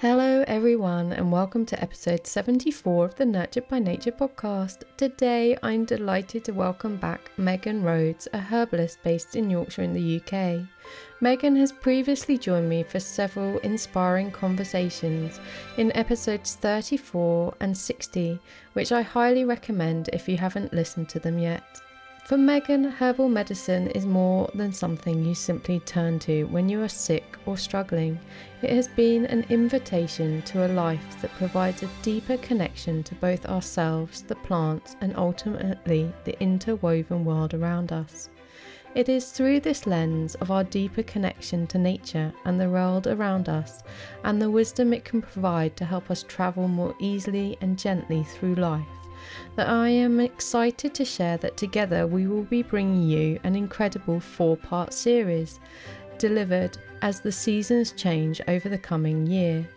Hello everyone and welcome to episode 74 of the Nurtured by Nature podcast. Today I'm delighted to welcome back Meghan Rhodes, a herbalist based in Yorkshire in the UK. Meghan has previously joined me for several inspiring conversations in episodes 34 and 60, which I highly recommend if you haven't listened to them yet. For Meghan, herbal medicine is more than something you simply turn to when you are sick or struggling. It has been an invitation to a life that provides a deeper connection to both ourselves, the plants, and ultimately the interwoven world around us. It is through this lens of our deeper connection to nature and the world around us, and the wisdom it can provide to help us travel more easily and gently through life, that I am excited to share that together we will be bringing you an incredible 4-part series, delivered as the seasons change over the coming year.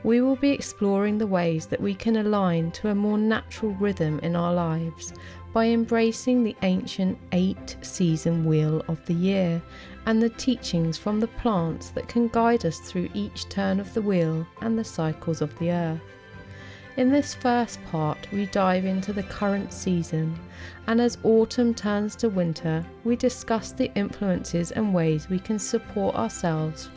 We will be exploring the ways that we can align to a more natural rhythm in our lives by embracing the ancient 8-season wheel of the year and the teachings from the plants that can guide us through each turn of the wheel and the cycles of the earth. In this first part, we dive into the current season, and as autumn turns to winter, we discuss the influences and ways we can support ourselves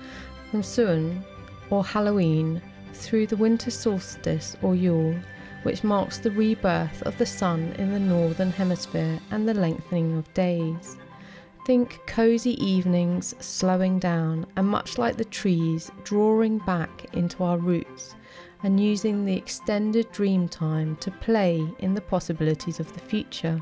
from Samhain or Halloween through the winter solstice or Yule, which marks the rebirth of the sun in the northern hemisphere and the lengthening of days. Think cosy evenings slowing down, and much like the trees, drawing back into our roots and using the extended dream time to play in the possibilities of the future,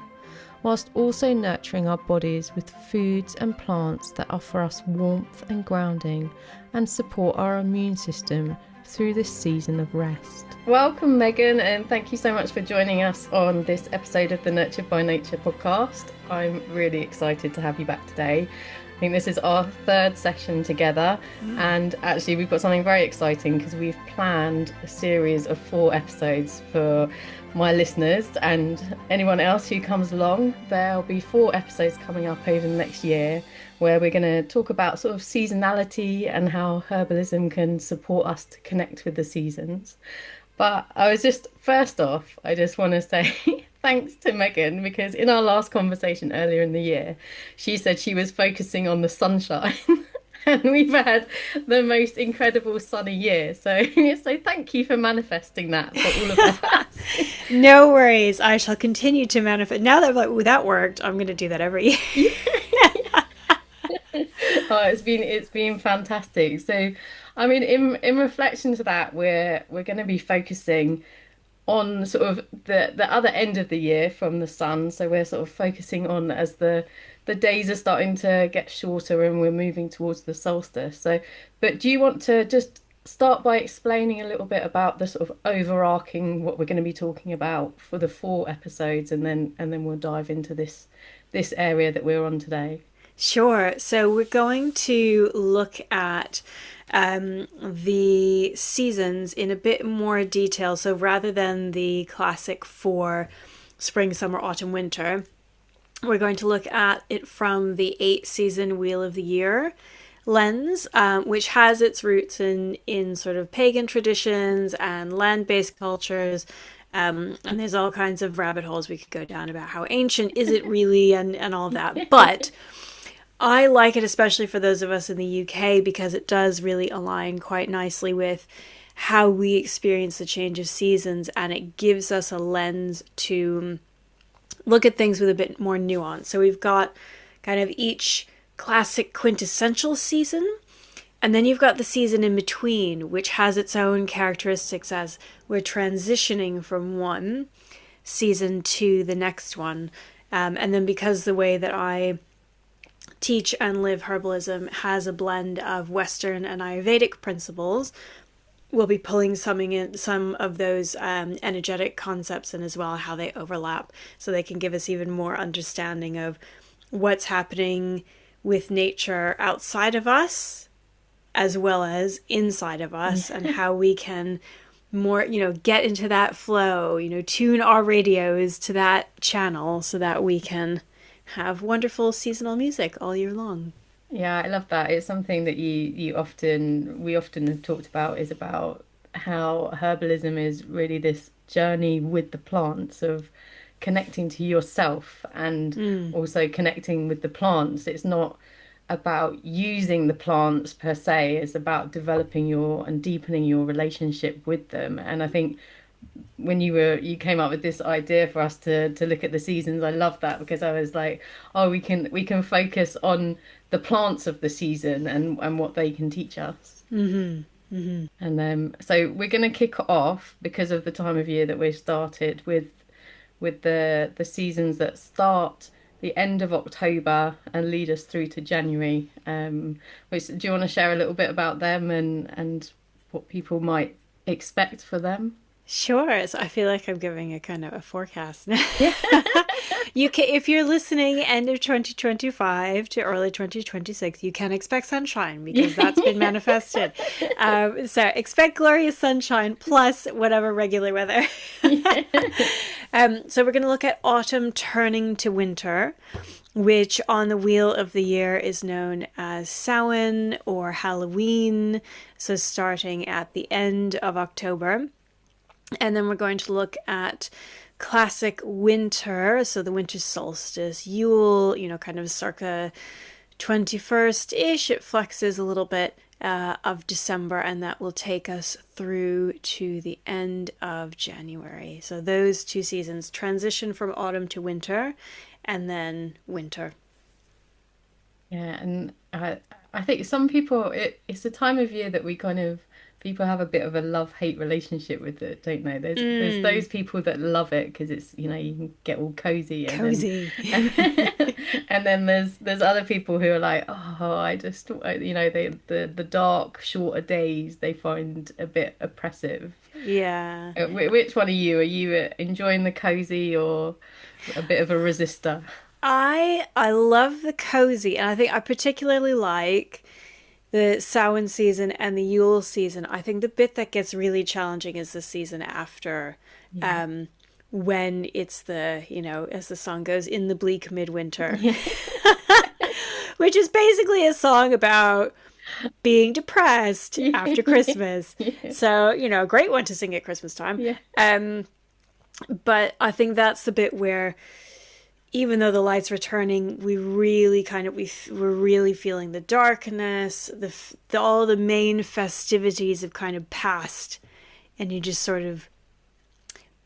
whilst also nurturing our bodies with foods and plants that offer us warmth and grounding and support our immune system through this season of rest. Welcome Meghan, and thank you so much for joining us on this episode of the Nurtured by Nature podcast. I'm really excited to have you back today. I think this is our third session together, and actually we've got something very exciting because we've planned a series of 4 episodes for my listeners and anyone else who comes along. There'll be 4 episodes coming up over the next year where we're going to talk about sort of seasonality and how herbalism can support us to connect with the seasons. But I just want to say thanks to Meghan, because in our last conversation earlier in the year, she said she was focusing on the sunshine and we've had the most incredible sunny year. So thank you for manifesting that for all of us. No worries. I shall continue to manifest. Now that that worked, I'm going to do that every year. Oh, it's been fantastic. So, I mean, in reflection to that, we're going to be focusing on sort of the other end of the year from the sun. So we're sort of focusing on as the days are starting to get shorter and we're moving towards the solstice. So, but do you want to just start by explaining a little bit about the sort of overarching what we're going to be talking about for the 4 episodes, and then we'll dive into this area that we're on today. Sure. So we're going to look at the seasons in a bit more detail. So rather than the classic 4 spring, summer, autumn, winter, we're going to look at it from the 8-season wheel of the year lens, which has its roots in sort of pagan traditions and land-based cultures. And there's all kinds of rabbit holes we could go down about how ancient is it really and all of that. But I like it especially for those of us in the UK because it does really align quite nicely with how we experience the change of seasons, and it gives us a lens to look at things with a bit more nuance. So we've got kind of each classic quintessential season, and then you've got the season in between, which has its own characteristics as we're transitioning from one season to the next one. And then because the way that I teach and live herbalism has a blend of Western and Ayurvedic principles, we'll be pulling some of those energetic concepts in as well, how they overlap, so they can give us even more understanding of what's happening with nature outside of us as well as inside of us, and how we can more, get into that flow, tune our radios to that channel so that we can have wonderful seasonal music all year long. Yeah, I love that. It's something that we often have talked about, is about how herbalism is really this journey with the plants of connecting to yourself and also connecting with the plants. It's not about using the plants per se, it's about developing your and deepening your relationship with them. And I think when you came up with this idea for us to look at the seasons, I love that, because I was like, oh, we can focus on the plants of the season and what they can teach us. And so we're going to kick off, because of the time of year that we've started, with the seasons that start the end of October and lead us through to January. Do you want to share a little bit about them and what people might expect for them? Sure. So I feel like I'm giving a kind of a forecast now. Yeah. You can, if you're listening end of 2025 to early 2026, you can expect sunshine because that's been manifested. So expect glorious sunshine plus whatever regular weather. So we're going to look at autumn turning to winter, which on the wheel of the year is known as Samhain or Halloween. So starting at the end of October. And then we're going to look at classic winter, so the winter solstice, Yule, kind of circa 21st-ish. It flexes a little bit of December, and that will take us through to the end of January. So those two seasons transition from autumn to winter, and then winter. Yeah, and I think some people, it's a time of year that people have a bit of a love-hate relationship with it, don't they? There's those people that love it because it's, you can get all cozy. And then there's other people who are like, oh, I just, the dark, shorter days they find a bit oppressive. Yeah. Which one are you? Are you enjoying the cozy or a bit of a resistor? I love the cozy, and I think I particularly like the Samhain season and the Yule season. I think the bit that gets really challenging is the season after, when it's as the song goes, in the bleak midwinter, which is basically a song about being depressed after Christmas. So, a great one to sing at Christmas time. But I think that's the bit where, even though the light's returning, we're really feeling the darkness, all the main festivities have kind of passed, and you're just sort of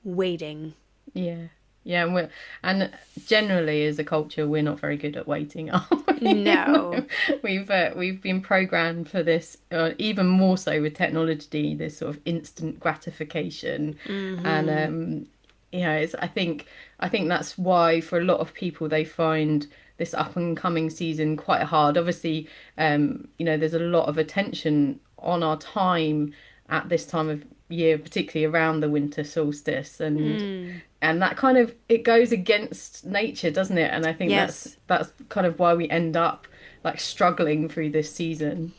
waiting. Yeah, and generally as a culture, we're not very good at waiting, are we? No, we've been programmed for this, even more so with technology, this sort of instant gratification, and I think that's why for a lot of people they find this up and coming season quite hard. Obviously, there's a lot of attention on our time at this time of year, particularly around the winter solstice, and that kind of, it goes against nature, doesn't it? And I think that's kind of why we end up like struggling through this season.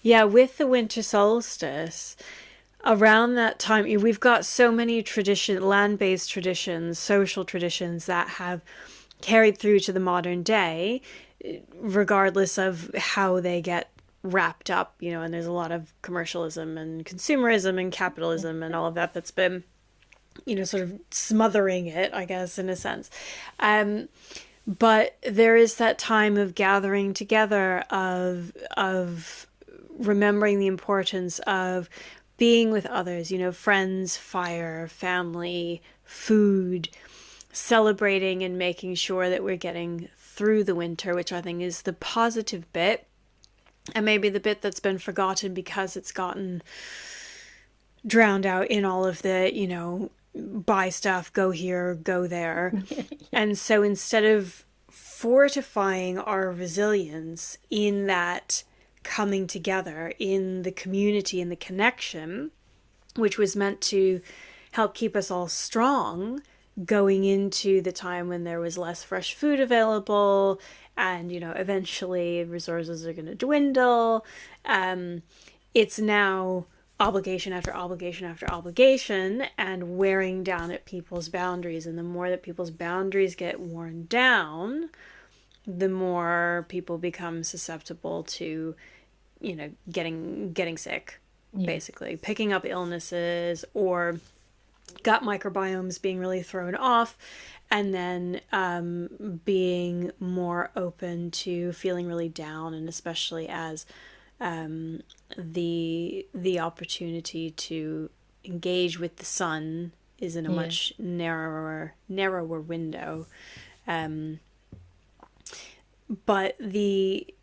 Yeah, with the winter solstice. Around that time, we've got so many land-based traditions, social traditions that have carried through to the modern day, regardless of how they get wrapped up, and there's a lot of commercialism and consumerism and capitalism and all of that that's been, sort of smothering it, I guess, in a sense. But there is that time of gathering together, of remembering the importance of being with others, friends, fire, family, food, celebrating and making sure that we're getting through the winter, which I think is the positive bit, and maybe the bit that's been forgotten because it's gotten drowned out in all of the, buy stuff, go here, go there. And so instead of fortifying our resilience in that coming together, in the community, in the connection, which was meant to help keep us all strong going into the time when there was less fresh food available, and eventually resources are going to dwindle. It's now obligation after obligation after obligation, and wearing down at people's boundaries. And the more that people's boundaries get worn down, the more people become susceptible to, getting sick. basically picking up illnesses or gut microbiomes being really thrown off, and then being more open to feeling really down, and especially as the opportunity to engage with the sun is in a much narrower window. But the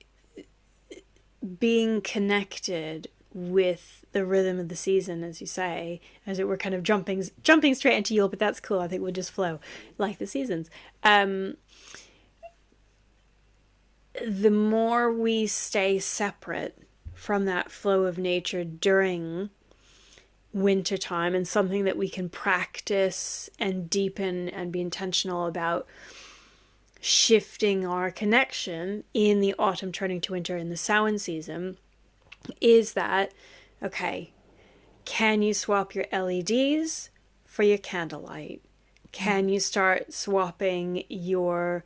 being connected with the rhythm of the season, as you say, as it were, kind of jumping straight into Yule, but that's cool. I think we'll just flow like the seasons. The more we stay separate from that flow of nature during wintertime, and something that we can practice and deepen and be intentional about shifting our connection in the autumn turning to winter in the Samhain season, is that, okay, can you swap your LEDs for your candlelight? Can you start swapping your,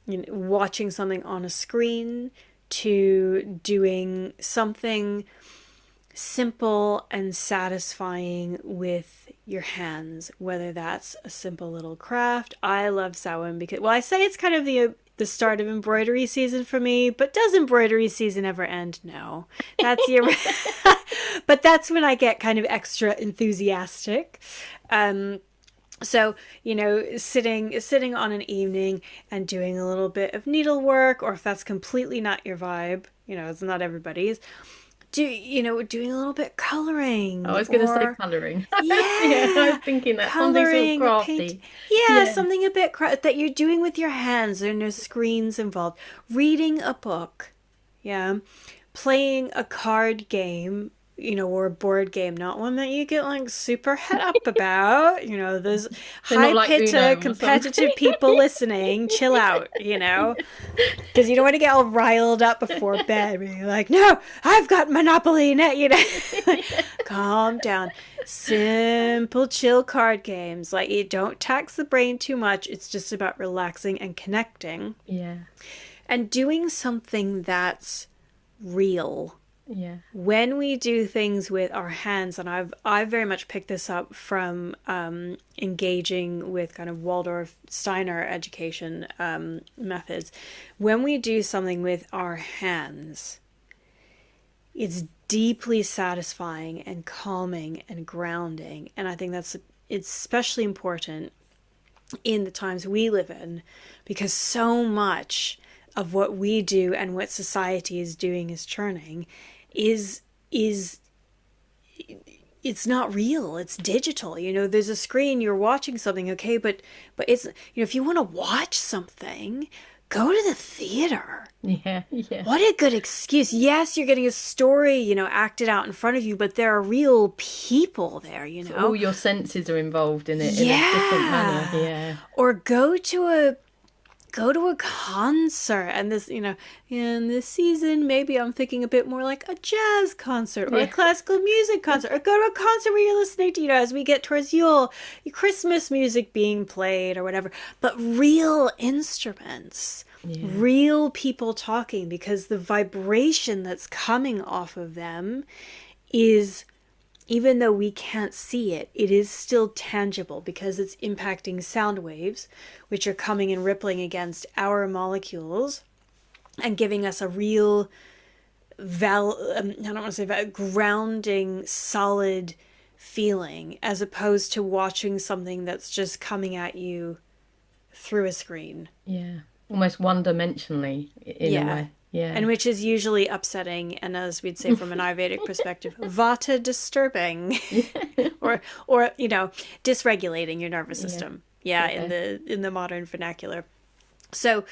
watching something on a screen to doing something simple and satisfying with your hands, whether that's a simple little craft. I love Samhain because, well, I say it's kind of the start of embroidery season for me, but does embroidery season ever end? No. That's your but that's when I get kind of extra enthusiastic. So, sitting on an evening and doing a little bit of needlework, or if that's completely not your vibe, it's not everybody's, doing a little bit coloring. I was going to say colouring. Yeah, I was thinking that something sort of crafty. Something a bit that you're doing with your hands, and there's screens involved. Reading a book, playing a card game, or a board game, not one that you get like super head up about. There's high-pitched competitive people listening. Chill out, because you don't want to get all riled up before bed. Where you're like, no, I've got Monopoly net. Calm down. Simple, chill card games. Like, you don't tax the brain too much. It's just about relaxing and connecting. Yeah. And doing something that's real. Yeah. When we do things with our hands, and I've very much picked this up from engaging with kind of Waldorf Steiner education methods. When we do something with our hands, it's deeply satisfying and calming and grounding. And I think it's especially important in the times we live in, because so much of what we do and what society is doing is churning is it's not real. It's digital. There's a screen, you're watching something, okay, but it's, if you want to watch something, go to the theater. Yeah. What a good excuse. Yes, you're getting a story, acted out in front of you, but there are real people there, So all your senses are involved in it in a different manner. Yeah. Or go to a concert, and this, in this season, maybe I'm thinking a bit more like a jazz concert or a classical music concert, or go to a concert where you're listening to, as we get towards Yule, Christmas music being played or whatever, but real instruments, real people talking, because the vibration that's coming off of them is, even though we can't see it, it is still tangible, because it's impacting sound waves, which are coming and rippling against our molecules and giving us a real grounding, solid feeling, as opposed to watching something that's just coming at you through a screen. Yeah. Almost one-dimensionally in a way. Yeah. And which is usually upsetting, and as we'd say from an Ayurvedic perspective, vata disturbing, or dysregulating your nervous system. In the modern vernacular. So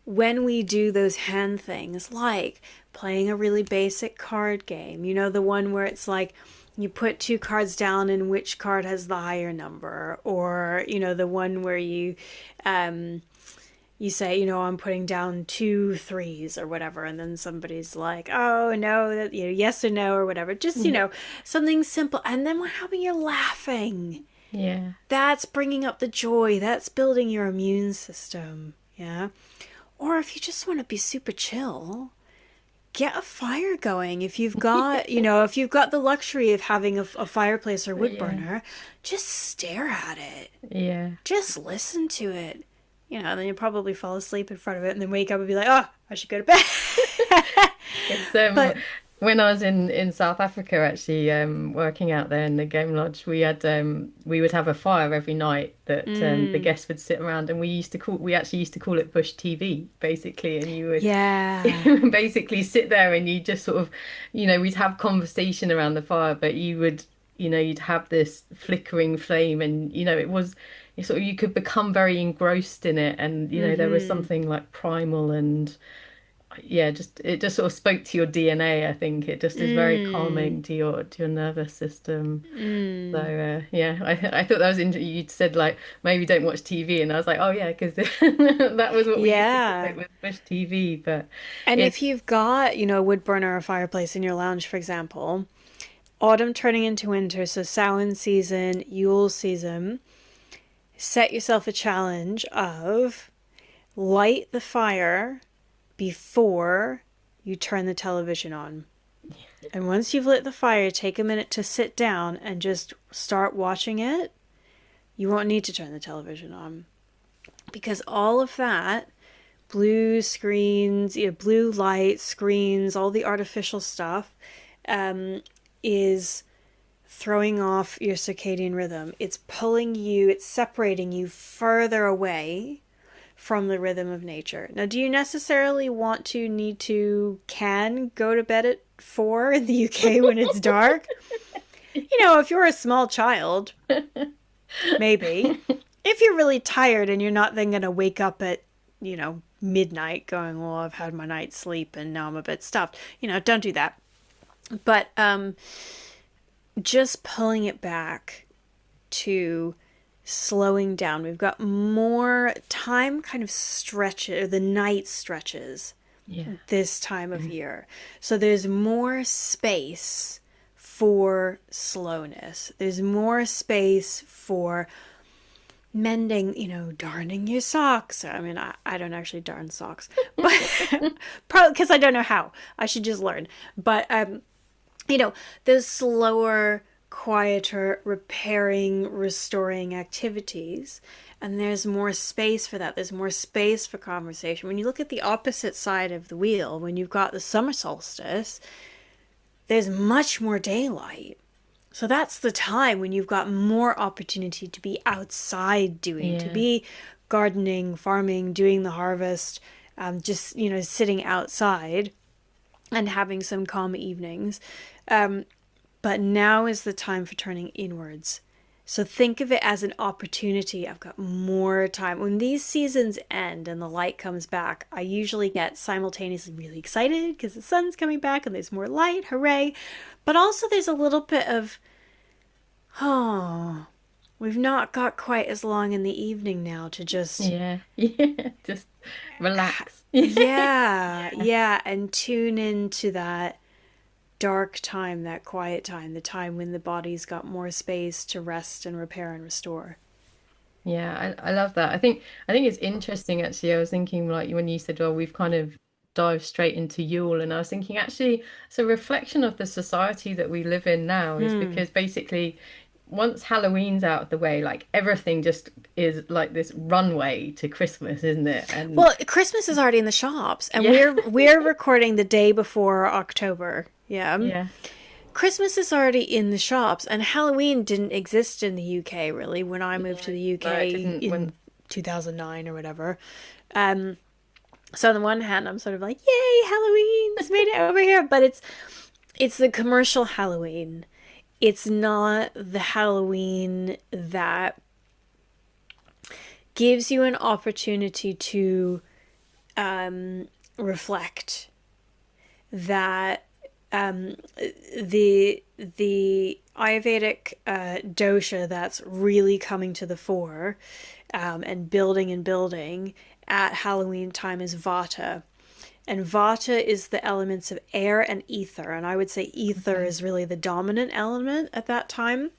when we do those hand things, like playing a really basic card game, the one where it's like you put two cards down and which card has the higher number, or the one where you say, I'm putting down 2 3s or whatever, and then somebody's like, oh no, that, yes or no or whatever. Just, something simple. And then how about you're laughing? Yeah. That's bringing up the joy. That's building your immune system. Yeah. Or if you just want to be super chill, get a fire going. If you've got, if you've got the luxury of having a fireplace or wood burner, just stare at it. Yeah. Just listen to it. And then you'll probably fall asleep in front of it and then wake up and be like, oh, I should go to bed. It's But when I was in South Africa actually working out there in the game lodge, we would have a fire every night that the guests would sit around, and we actually used to call it bush TV basically, and you would yeah. basically sit there and you just sort of, we'd have conversation around the fire, but you'd have this flickering flame, and you could become very engrossed in it, and there was something like primal and it just sort of spoke to your DNA. I think it just is very calming to your nervous system. So I thought that was interesting. You said like maybe don't watch TV, and I was like, oh yeah, because that was what we used to call it with bush TV. But And if you've got, a wood burner or fireplace in your lounge, for example, autumn turning into winter, so Samhain season, Yule season, set yourself a challenge of light the fire before you turn the television on. And once you've lit the fire, take a minute to sit down and just start watching it. You won't need to turn the television on. Because all of that, blue screens, blue light screens, all the artificial stuff, is throwing off your circadian rhythm. It's it's separating you further away from the rhythm of nature. Now, do you necessarily can go to bed at 4 in the UK when it's dark? If you're a small child, maybe. If you're really tired and you're not then going to wake up at, midnight going, well, I've had my night's sleep and now I'm a bit stuffed. Don't do that. But just pulling it back to slowing down. We've got more time kind of stretches, the night stretches this time of year. So there's more space for slowness. There's more space for mending, darning your socks. I mean, I don't actually darn socks, but probably because I don't know how. I should just learn. But, those slower, quieter, repairing, restoring activities. And there's more space for that. There's more space for conversation. When you look at the opposite side of the wheel, when you've got the summer solstice, there's much more daylight. So that's the time when you've got more opportunity to be outside to be gardening, farming, doing the harvest, just, sitting outside and having some calm evenings. But now is the time for turning inwards. So think of it as an opportunity. I've got more time. When these seasons end and the light comes back, I usually get simultaneously really excited because the sun's coming back and there's more light. Hooray. But also there's a little bit of, we've not got quite as long in the evening now to just... just relax. And tune into that dark time, that quiet time, the time when the body's got more space to rest and repair and restore. Yeah, I love that. I think it's interesting actually. I was thinking like when you said, well, we've kind of dived straight into Yule, and I was thinking actually it's a reflection of the society that we live in now, is because basically once Halloween's out of the way, like everything just is like this runway to Christmas, isn't it? And well, Christmas is already in the shops, and we're recording the day before October. Yeah. Christmas is already in the shops, and Halloween didn't exist in the UK really when I moved to the UK in 2009 or whatever. So on the one hand, I'm sort of like, yay, Halloween's made it over here, but it's the commercial Halloween. It's not the Halloween that gives you an opportunity to reflect, that the Ayurvedic dosha that's really coming to the fore and building at Halloween time is Vata. And Vata is the elements of air and ether. And I would say ether is really the dominant element at that time.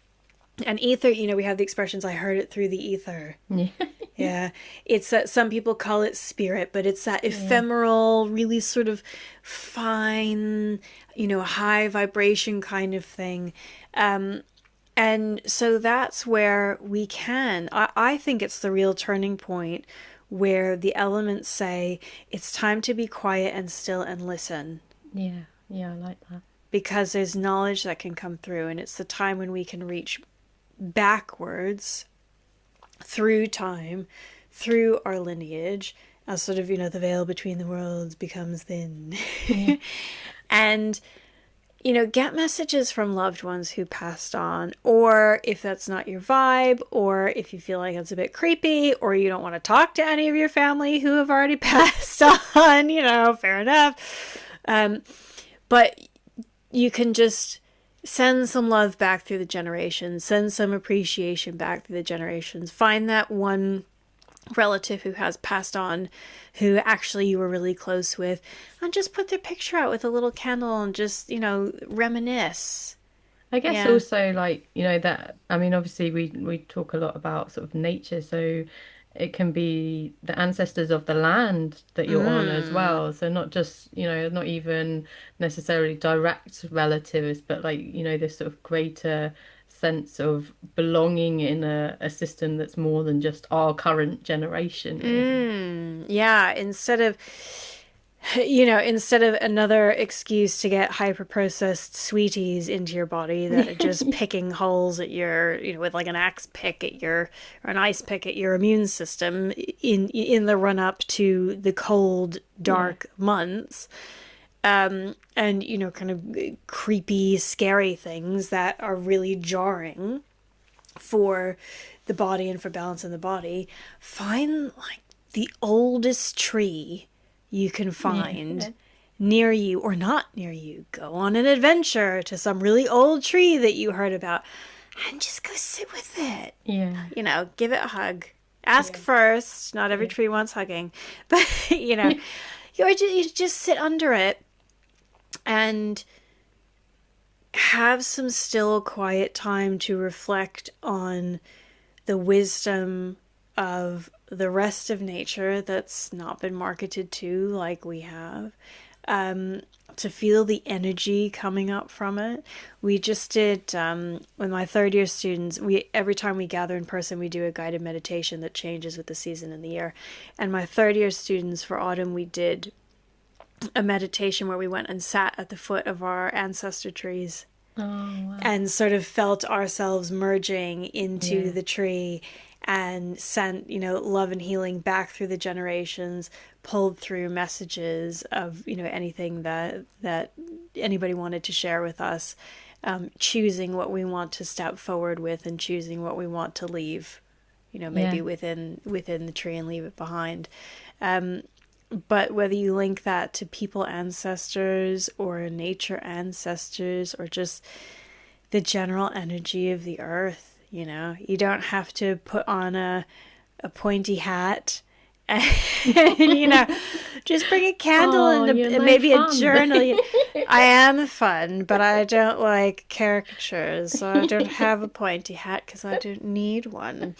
And ether, we have the expressions, I heard it through the ether. Yeah. Yeah. It's that some people call it spirit, but it's that Yeah. ephemeral, really sort of fine, high vibration kind of thing. And so that's where I think it's the real turning point where the elements say it's time to be quiet and still and listen. Yeah. Yeah, I like that. Because there's knowledge that can come through, and it's the time when we can reach backwards through time, through our lineage, as sort of, the veil between the worlds becomes thin. Yeah. And, get messages from loved ones who passed on, or if that's not your vibe, or if you feel like it's a bit creepy, or you don't want to talk to any of your family who have already passed on, fair enough. But you can just send some love back through the generations, send some appreciation back through the generations. Find that one relative who has passed on, who actually you were really close with, and just put their picture out with a little candle and just, reminisce. I guess Yeah. also like, that I mean obviously we talk a lot about sort of nature, so it can be the ancestors of the land that you're on as Mm. well. So not just, not even necessarily direct relatives, but like, this sort of greater sense of belonging in a system that's more than just our current generation, really. Yeah. Instead of another excuse to get hyper processed sweeties into your body that are just picking holes at your, with like an axe pick at your, or an ice pick at your immune system in the run up to the cold, Yeah. dark months. And, kind of creepy, scary things that are really jarring for the body and for balance in the body. Find like the oldest tree you can find Yeah. near you or not near you. Go on an adventure to some really old tree that you heard about and just go sit with it. Yeah. Give it a hug. Ask Yeah. first. Not every Yeah. tree wants hugging. But, you just sit under it and have some still quiet time to reflect on the wisdom of the rest of nature that's not been marketed to like we have. To feel the energy coming up from it. We just did with my third year students. We every time we gather in person, we do a guided meditation that changes with the season and the year. And my third year students for autumn, we did a meditation where we went and sat at the foot of our ancestor trees Oh, wow. and sort of felt ourselves merging into Yeah. the tree and sent, love and healing back through the generations, pulled through messages of, anything that anybody wanted to share with us, choosing what we want to step forward with and choosing what we want to leave, maybe Yeah. within the tree and leave it behind. But whether you link that to people ancestors or nature ancestors or just the general energy of the earth, you don't have to put on a pointy hat and, just bring a candle Oh, and you're no maybe a fun. journal. I am fun, but I don't like caricatures, so I don't have a pointy hat because I don't need one.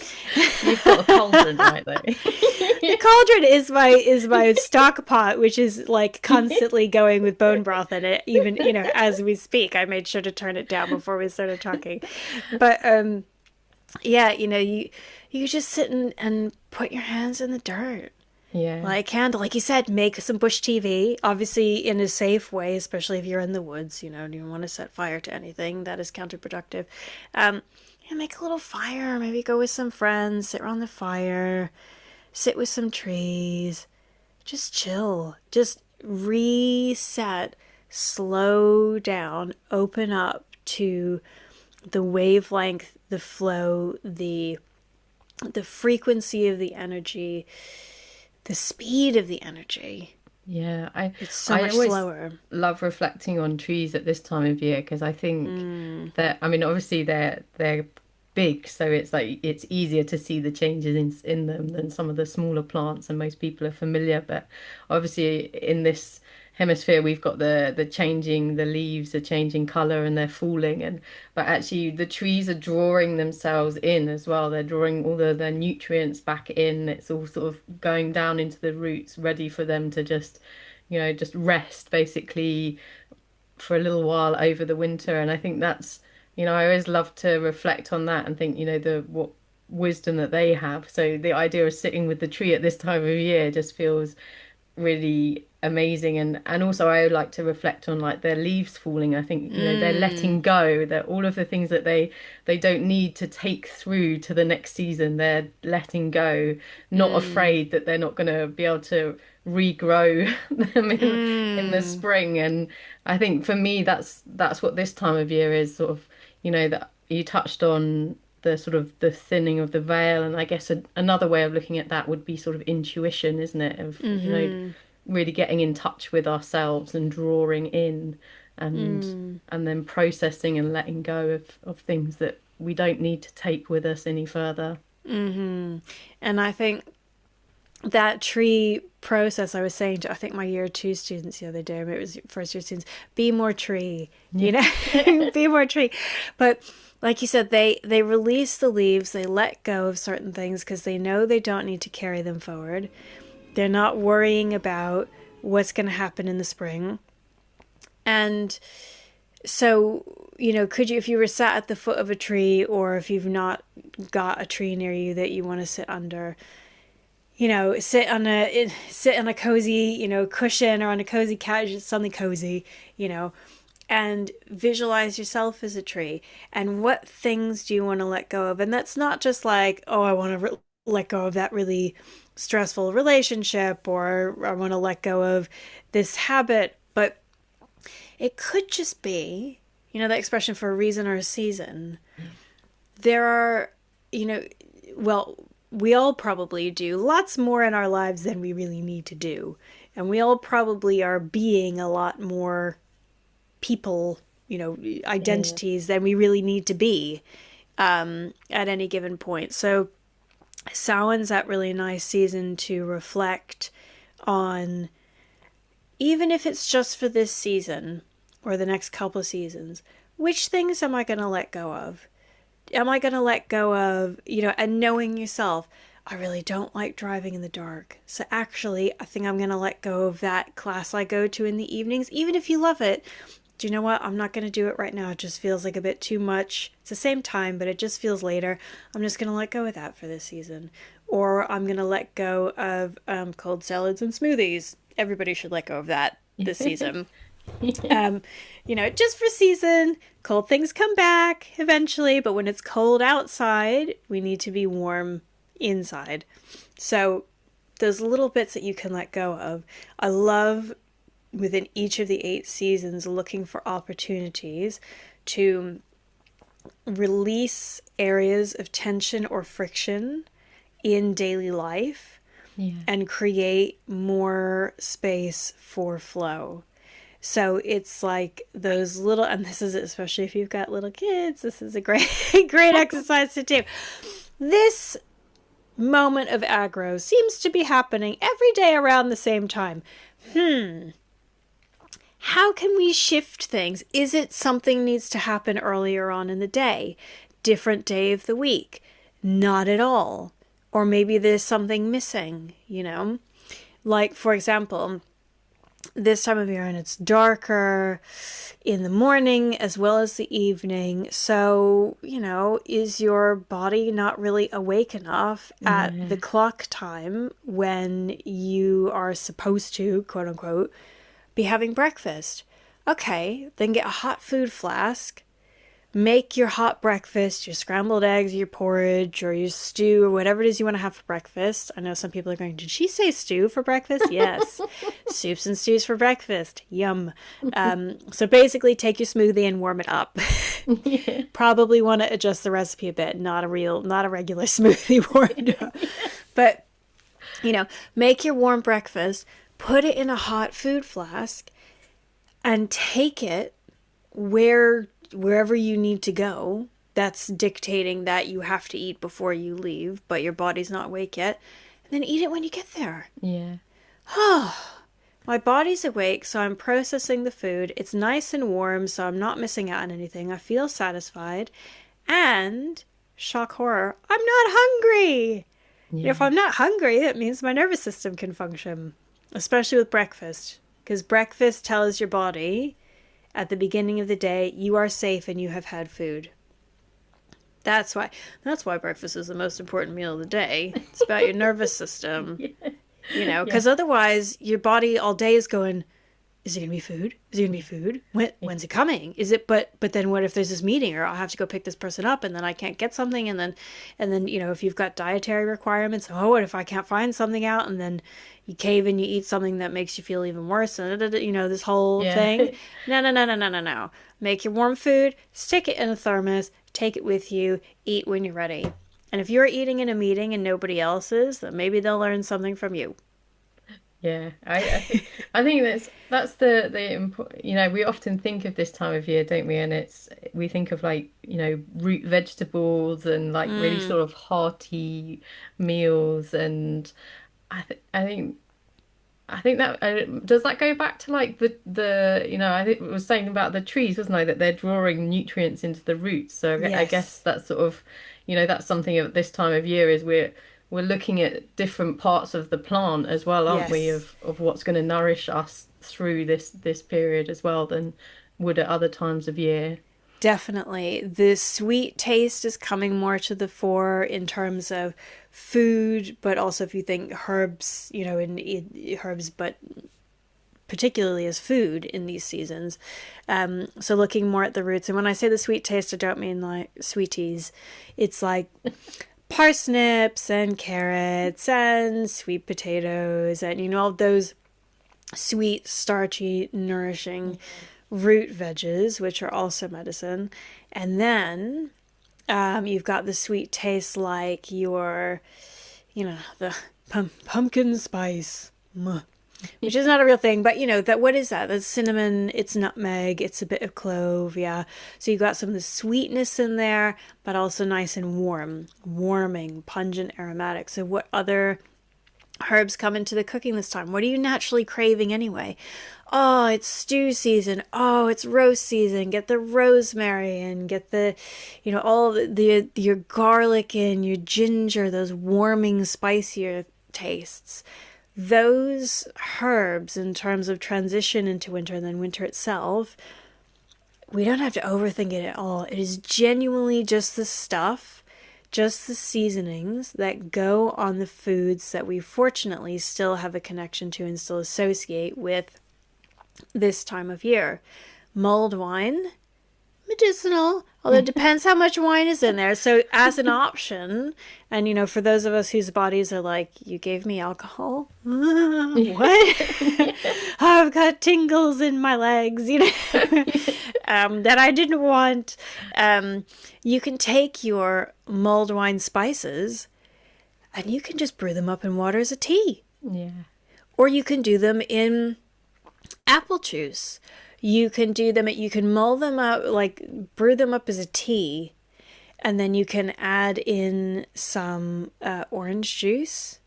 You've got a cauldron right there. The cauldron is my stock pot, which is like constantly going with bone broth in it. Even as we speak, I made sure to turn it down before we started talking. But yeah, you just sit and put your hands in the dirt. Yeah. Light a candle, like you said, make some bush TV, obviously in a safe way, especially if you're in the woods. You don't want to set fire to anything that is counterproductive. Make a little fire, maybe go with some friends, sit around the fire, sit with some trees, just chill, just reset, slow down, open up to the wavelength, the flow, the frequency of the energy, the speed of the energy. Yeah, It's so I much always slower. love reflecting on trees at this time of year because I think Mm. that I mean obviously they're big, so it's like it's easier to see the changes in them than some of the smaller plants, and most people are familiar. But obviously in this hemisphere we've got the changing, the leaves are changing color and they're falling, and but actually the trees are drawing themselves in as well. They're drawing all their nutrients back in. It's all sort of going down into the roots, ready for them to just, just rest basically for a little while over the winter. And I think that's, I always love to reflect on that and think, the what wisdom that they have. So the idea of sitting with the tree at this time of year just feels really amazing. And also I like to reflect on like their leaves falling. I think, they're letting go, that all of the things that they don't need to take through to the next season, they're letting go, not afraid that they're not going to be able to regrow them in the spring. And I think for me that's what this time of year is, sort of, that you touched on, the sort of the thinning of the veil. And I guess another way of looking at that would be sort of intuition, isn't it? Of, really getting in touch with ourselves and drawing in, and then processing and letting go of things that we don't need to take with us any further. And I think that tree process, I was saying to, I think, my year two students the other day, maybe it was first year students, be more tree, be more tree. But like you said, they release the leaves, they let go of certain things because they know they don't need to carry them forward. They're not worrying about what's going to happen in the spring. And so, could you, if you were sat at the foot of a tree, or if you've not got a tree near you that you want to sit under, sit on a cozy, cushion, or on a cozy couch, something cozy, and visualize yourself as a tree. And what things do you want to let go of? And that's not just like, oh, I want to let go of that really stressful relationship, or I want to let go of this habit. But it could just be, the expression for a reason or a season. There are, well, we all probably do lots more in our lives than we really need to do. And we all probably are being a lot more people, identities than we really need to be at any given point. So Samhain's that really nice season to reflect on, even if it's just for this season or the next couple of seasons, which things am I going to let go of? Am I going to let go of, and knowing yourself, I really don't like driving in the dark. So actually, I think I'm going to let go of that class I go to in the evenings, even if you love it. Do you know what? I'm not going to do it right now. It just feels like a bit too much. It's the same time, but it just feels later. I'm just going to let go of that for this season. Or I'm going to let go of cold salads and smoothies. Everybody should let go of that this season. Just for season. Cold things come back eventually, but when it's cold outside, we need to be warm inside. So those little bits that you can let go of. I love, within each of the 8 seasons, looking for opportunities to release areas of tension or friction in daily life, and create more space for flow. So it's like those little, and this is especially if you've got little kids, this is a great exercise to do. This moment of aggro seems to be happening every day around the same time. How can we shift things? Is it something needs to happen earlier on in the day? Different day of the week? Not at all. Or maybe there's something missing, Like, for example, this time of year, and it's darker in the morning as well as the evening. So, is your body not really awake enough at the clock time when you are supposed to, quote unquote, be having breakfast? Okay, then get a hot food flask. Make your hot breakfast, your scrambled eggs, your porridge, or your stew, or whatever it is you want to have for breakfast. I know some people are going, did she say stew for breakfast? Yes. Soups and stews for breakfast. Yum. So basically take your smoothie and warm it up. Probably want to adjust the recipe a bit. Not a regular smoothie warmed up. But, make your warm breakfast, put it in a hot food flask, and take it wherever you need to go. That's dictating that you have to eat before you leave, but your body's not awake yet. And then eat it when you get there. Yeah. Oh, My body's awake, so I'm processing the food. It's nice and warm, so I'm not missing out on anything. I feel satisfied. And, shock horror, I'm not hungry. If Yeah. I'm not hungry, it means my nervous system can function, especially with breakfast. Because breakfast tells your body at the beginning of the day you are safe and you have had food. That's why breakfast is the most important meal of the day. It's about your nervous system, Yeah. Yeah. because otherwise your body all day is going, is it gonna be food? Is it gonna be food? When's it coming? Is it? But then what if there's this meeting, or I'll have to go pick this person up, and then I can't get something, and then if you've got dietary requirements, oh, what if I can't find something out, and then you cave and you eat something that makes you feel even worse, and this whole Yeah. thing. No, no, no, no, no, no, no. Make your warm food, stick it in a thermos, take it with you, eat when you're ready. And if you're eating in a meeting and nobody else is, then maybe they'll learn something from you. Yeah, I think that's the important. We often think of this time of year, don't we? And we think of like root vegetables and like really Mm, sort of hearty meals. And I think that does that go back to like the I think it was saying about the trees, wasn't I? That they're drawing nutrients into the roots. So I guess yes. that's sort of that's something at this time of year is we're looking at different parts of the plant as well, aren't we? Yes. Of what's going to nourish us through this period as well than would at other times of year. Definitely. The sweet taste is coming more to the fore in terms of food, but also if you think herbs, in herbs, but particularly as food in these seasons. So looking more at the roots. And when I say the sweet taste, I don't mean like sweeties. It's like parsnips and carrots and sweet potatoes and, all those sweet, starchy, nourishing root veggies, which are also medicine. And then you've got the sweet taste like the pumpkin spice, which is not a real thing, but that what is that? That's cinnamon, it's nutmeg, it's a bit of clove, yeah. So you've got some of the sweetness in there, but also nice and warming, pungent, aromatic. So what other herbs come into the cooking this time? What are you naturally craving anyway? Oh, it's stew season. Oh, it's roast season. Get the rosemary in. Get the, all your garlic in, your ginger, those warming, spicier tastes. Those herbs, in terms of transition into winter and then winter itself, we don't have to overthink it at all. It is genuinely just the stuff, just the seasonings that go on the foods that we fortunately still have a connection to and still associate with this time of year. Mulled wine, medicinal, although it depends how much wine is in there. So as an option, and for those of us whose bodies are like, you gave me alcohol? What? I've got tingles in my legs, that I didn't want. You can take your mulled wine spices and you can just brew them up in water as a tea. Yeah. Or you can do them in apple juice. You can mull them up, like brew them up as a tea, and then you can add in some orange juice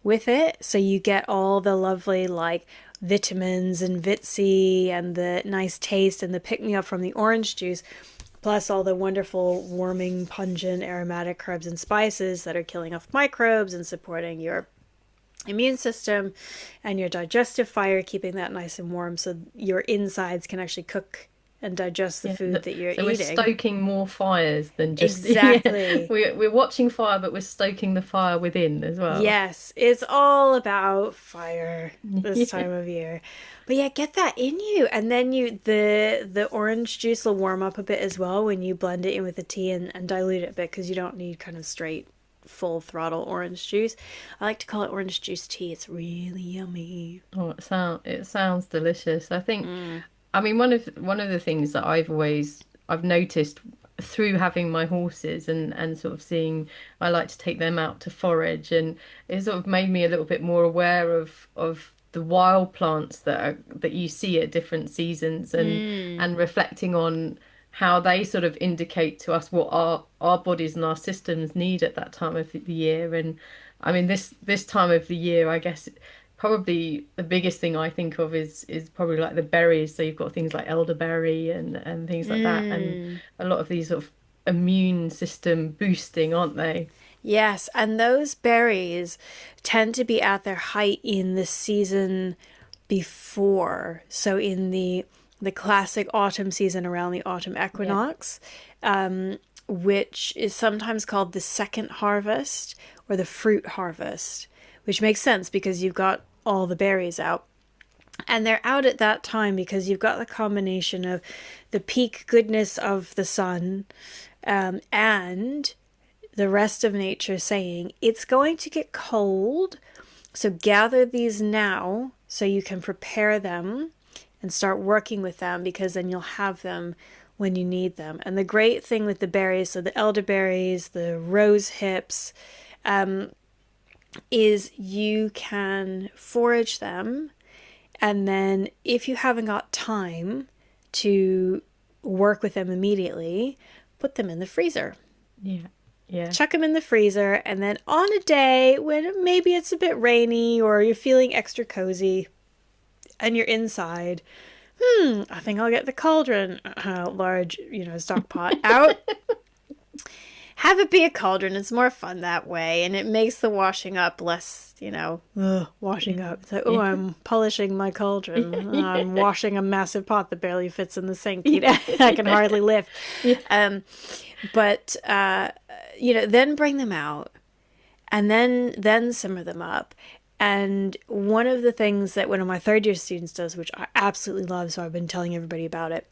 with it. So you get all the lovely like vitamins and vitsy and the nice taste and the pick-me-up from the orange juice, plus all the wonderful warming, pungent, aromatic herbs and spices that are killing off microbes and supporting your immune system and your digestive fire, keeping that nice and warm so your insides can actually cook and digest the food that you're So we're eating. stoking more fires than just Exactly. we're watching fire, but we're stoking the fire within as well. Yes, it's all about fire this Yeah. time of year. But yeah, get that in you. And then the orange juice will warm up a bit as well when you blend it in with the tea and dilute it a bit, because you don't need kind of straight full throttle orange juice. I like to call it orange juice tea. It's really yummy. Oh, it sounds delicious. I mean, one of the things that I've noticed through having my horses and sort of seeing, I like to take them out to forage, and it sort of made me a little bit more aware of the wild plants that you see at different seasons, Mm. and reflecting on how they sort of indicate to us what our bodies and our systems need at that time of the year. And I mean, this time of the year, I guess probably the biggest thing I think of is probably like the berries. So you've got things like elderberry and things like that, and Mm. a lot of these sort of immune system boosting, aren't they? Yes, and those berries tend to be at their height in the season before. So in the classic autumn season around the autumn Yeah. equinox, which is sometimes called the second harvest or the fruit harvest, which makes sense because you've got all the berries out. And they're out at that time because you've got the combination of the peak goodness of the sun, and the rest of nature saying it's going to get cold, so gather these now so you can prepare them and start working with them, because then you'll have them when you need them. And the great thing with the berries, so the elderberries, the rose hips, is you can forage them, and then if you haven't got time to work with them immediately, put them in the freezer. Yeah. Yeah. Chuck them in the freezer, and then on a day when maybe it's a bit rainy or you're feeling extra cozy and you're inside, I think I'll get the cauldron, large, stock pot out. Have it be a cauldron. It's more fun that way, and it makes the washing up less, washing up. It's like, oh, Yeah. I'm polishing my cauldron. Yeah. I'm washing a massive pot that barely fits in the sink. I can hardly lift. Yeah. But then bring them out, and then simmer them up. And one of the things that one of my third year students does, which I absolutely love, so I've been telling everybody about it,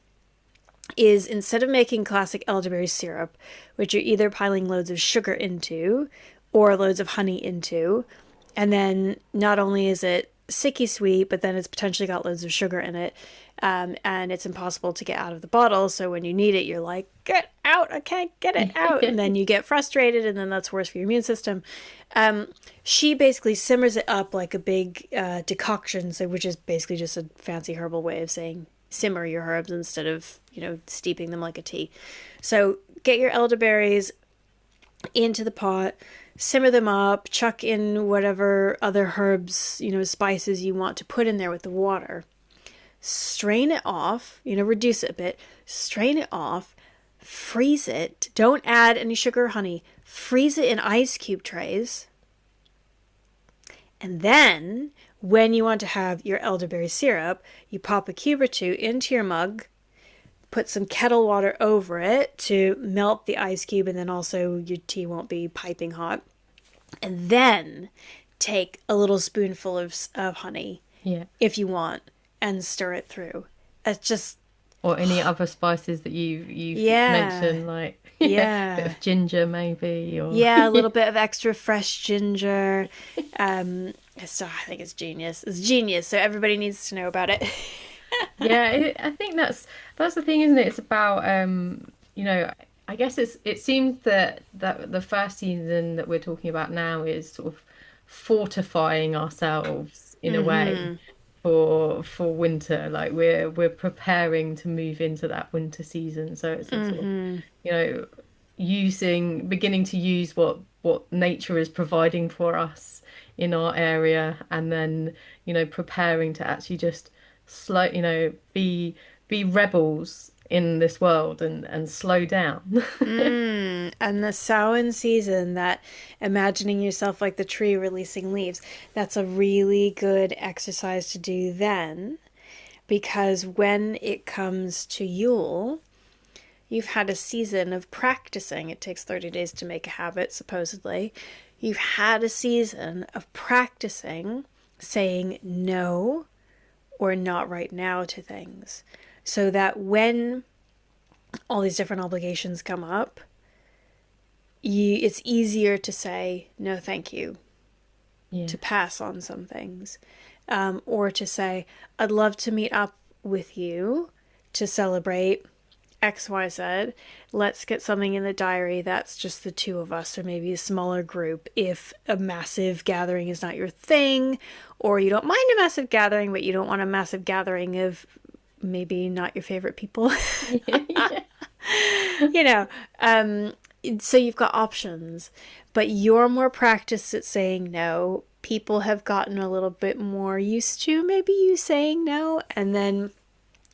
is instead of making classic elderberry syrup, which you're either piling loads of sugar into or loads of honey into, and then not only is it sicky sweet, but then it's potentially got loads of sugar in it, and it's impossible to get out of the bottle. So when you need it, you're like, get out, I can't get it out. And then you get frustrated, and then that's worse for your immune system. She basically simmers it up like a big decoction, so which is basically just a fancy herbal way of saying simmer your herbs instead of, steeping them like a tea. So get your elderberries into the pot, simmer them up, chuck in whatever other herbs, spices you want to put in there with the water. Strain it off, reduce it a bit, strain it off, freeze it. Don't add any sugar or honey. Freeze it in ice cube trays. And then when you want to have your elderberry syrup, you pop a cube or two into your mug, put some kettle water over it to melt the ice cube, and then also your tea won't be piping hot. And then take a little spoonful of honey, Yeah. if you want, and stir it through. It's just, Or any other spices that you've Yeah. mentioned, like Yeah. a bit of ginger maybe, or a little bit of extra fresh ginger. I think it's genius. It's genius, so everybody needs to know about it. Yeah, I think that's the thing, isn't it? It's about I guess it seems that the first season that we're talking about now is sort of fortifying ourselves in a way for winter. Like we're preparing to move into that winter season. So it's a sort of, you know, beginning to use what nature is providing for us in our area, and then, preparing to actually just slow, be rebels in this world and slow down. And the Samhain season, that imagining yourself like the tree releasing leaves, that's a really good exercise to do then, because when it comes to Yule, you've had a season of practicing. It takes 30 days to make a habit, supposedly. You've had a season of practicing saying no or not right now to things, so that when all these different obligations come up, it's easier to say no thank you, Yeah. to pass on some things, or to say, I'd love to meet up with you to celebrate XYZ. Let's get something in the diary that's just the two of us, or maybe a smaller group if a massive gathering is not your thing, or you don't mind a massive gathering, but you don't want a massive gathering of maybe not your favorite people. So you've got options, but you're more practiced at saying no people have gotten a little bit more used to maybe you saying no. And then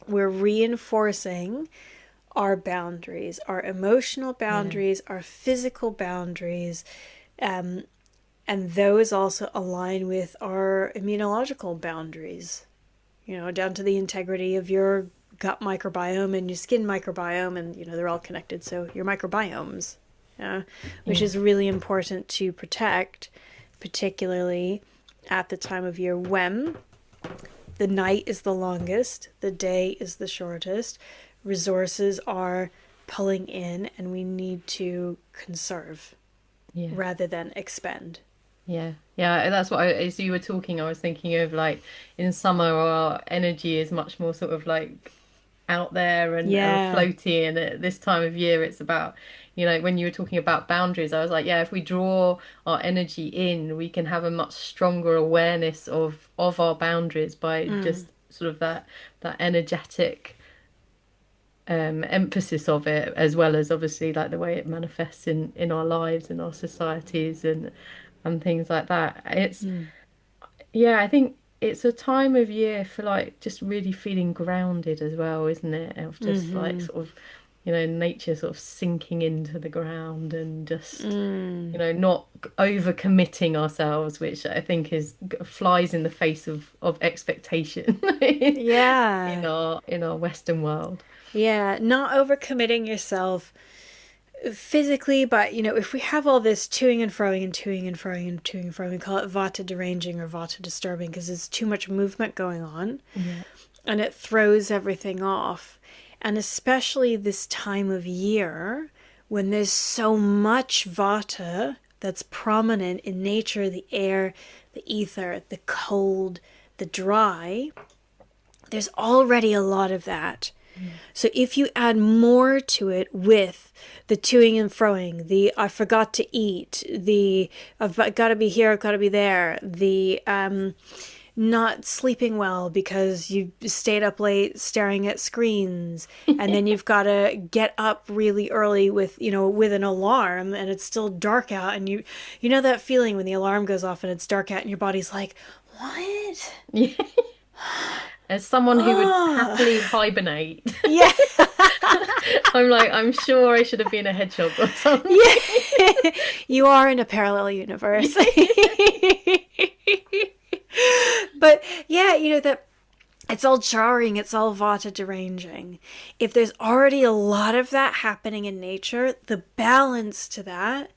we're reinforcing our boundaries, our emotional boundaries, our physical boundaries. And those also align with our immunological boundaries, down to the integrity of your gut microbiome and your skin microbiome. And, they're all connected. So your microbiomes, which is really important to protect, particularly at the time of year when the night is the longest, the day is the shortest, resources are pulling in, and we need to conserve rather than expend. Yeah, that's what as you were talking, I was thinking of like in summer our energy is much more sort of like out there and floaty, and at this time of year it's about, when you were talking about boundaries, I was like, if we draw our energy in, we can have a much stronger awareness of our boundaries by just sort of that energetic emphasis of it, as well as obviously like the way it manifests in our lives, in our societies, and things like that. It's I think it's a time of year for like just really feeling grounded as well, isn't it? Of just like sort of, nature sort of sinking into the ground and just, not overcommitting ourselves, which I think flies in the face of expectation in our Western world. Yeah, not overcommitting yourself physically, but if we have all this toing and froing and toing and froing and toing and froing, we call it vata deranging or vata disturbing because there's too much movement going on, and it throws everything off. And especially this time of year when there's so much vata that's prominent in nature, the air, the ether, the cold, the dry, there's already a lot of that. So if you add more to it with the toing and froing, the I forgot to eat, the I've got to be here, I've got to be there, the not sleeping well because you stayed up late staring at screens, and then you've got to get up really early with an alarm, and it's still dark out, and you know that feeling when the alarm goes off and it's dark out and your body's like, what? Yeah. As someone who would happily hibernate. Yeah. I'm sure I should have been a hedgehog or something. Yeah. You are in a parallel universe. But that it's all jarring, it's all vata deranging. If there's already a lot of that happening in nature, the balance to that